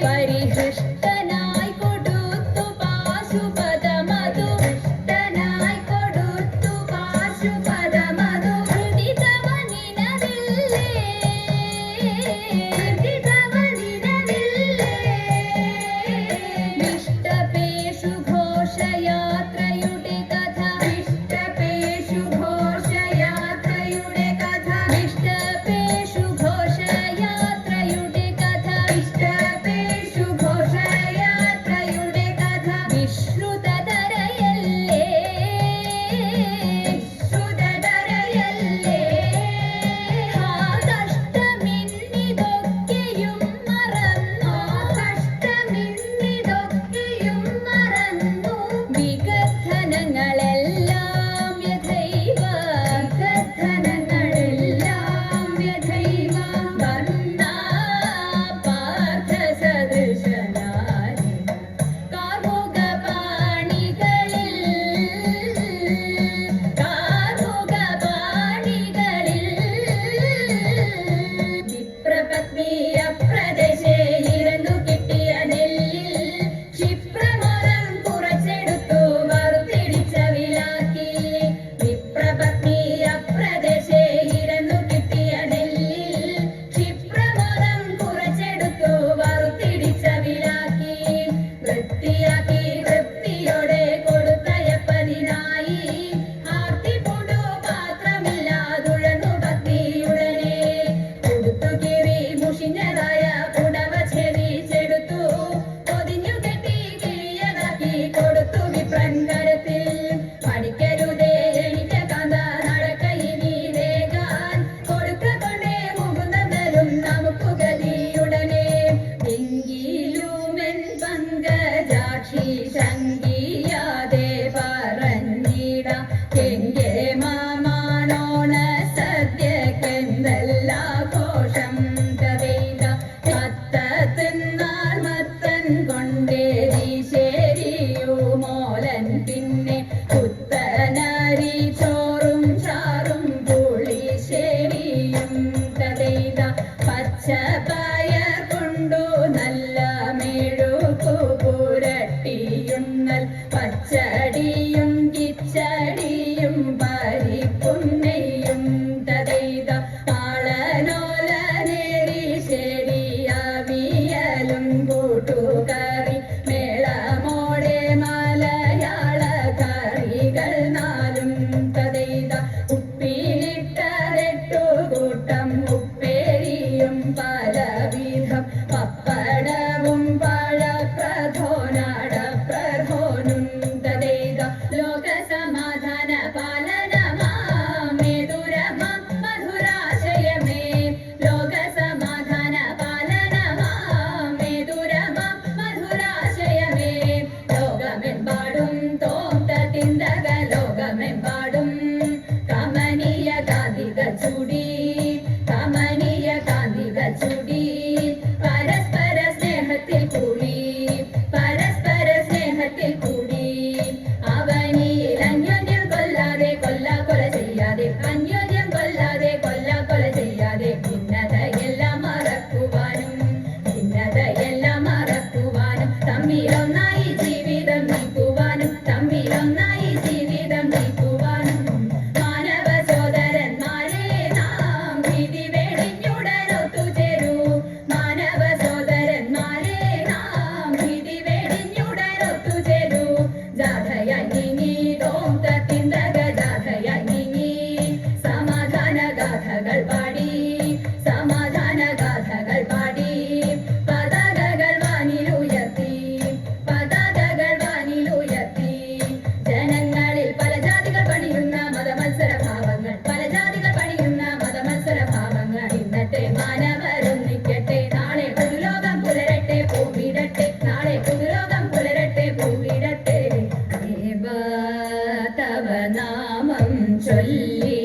പരിഹൃഷ്ട കല്ലാഘോഷം കഥയില മത്തത്തിന്നാൾ മത്തൻ കൊണ്ടേരിശേരിയു മോലൻ പിന്നെ പുത്തനരി ചോറും ചാറും പുളിശ്ശേരിയും കഥയില പച്ചപ്പയർ കൊണ്ടു നല്ല മെഴുകു പുരട്ടിയുന്നൽ പച്ചടിയും കിച്ചടിയും പരിപ്പും നെയ്യും തതൈത ആളനോലനേരി ശരിയാവിയലും കൂട്ടുകറി മേളമോടെ മലയാള കറികൾ നാലും തതൈത ഉപ്പിലിട്ടരട്ടു കൂട്ടം ഉപ്പേരിയും പലവിധം പപ്പടവും പഴപ്രധോനടപ്രധോനും തതൈത ലോകസമാധാന പാലനമാമേതുരമം മധുരാശയമേ ലോകസമാധാന പാലനമാമേതുരമം മധുരാശയമേ ലോകമെമ്പാടും തോന്തതിന്തക ലോകമെമ്പാടും കമനീയ കാന്തികൾ ചൂടി കമനീയ കാന്തികൾ ചൂടി പരസ്പര സ്നേഹത്തിൽ കൂടി പരസ്പര സ്നേഹത്തിൽ കൂടി അവനിൽ അന്യോന്യം കൊല്ലാതെ കൊല ചെയ്യാതെ അന്യോന്യം കൊല്ലാതെ കൊല ചെയ്യാതെ ഭിന്നതയെല്ലാം മറക്കുവാനും തമ്മിലൊന്നായി ജീവിതം നീക്കുവാനും തമ്മിലൊന്നായി ജീവിതം നീക്കുവാനും മാനവ സോദരന്മാരെ നാം വിധി വേടിഞ്ഞുടനൊത്തുചേരൂ മാനവ സോദരന്മാരെ നാം വിധി വേടിഞ്ഞുടനൊത്തുചേരൂ ജാഥയായി നീങ്ങി തോന്തത്തിന്തക ജാഥയായി നീങ്ങി സമാധാന ഗാഥകൾ പാടി സമാധാന ഗാഥകൾ പാടി പതാകകൾ വാനിലുയർത്തി പതാകകൾ വാനിലുയർത്തി ജനങ്ങളിൽ പല ജാതികൾ പണിയുന്ന മതമത്സര ഭാവങ്ങൾ പല ജാതികൾ പണിയുന്ന മതമത്സര ഭാവങ്ങൾ ഇന്നത്തെ മാനവരൊന്നിക്കട്ടെ നാളെ പുതുലോകം പുലരട്ടെ പൂവിടട്ടെ നാളെ പുതുലോകം പുലരട്ടെ പൂവിടട്ടെ തവ നാമം ചൊല്ലി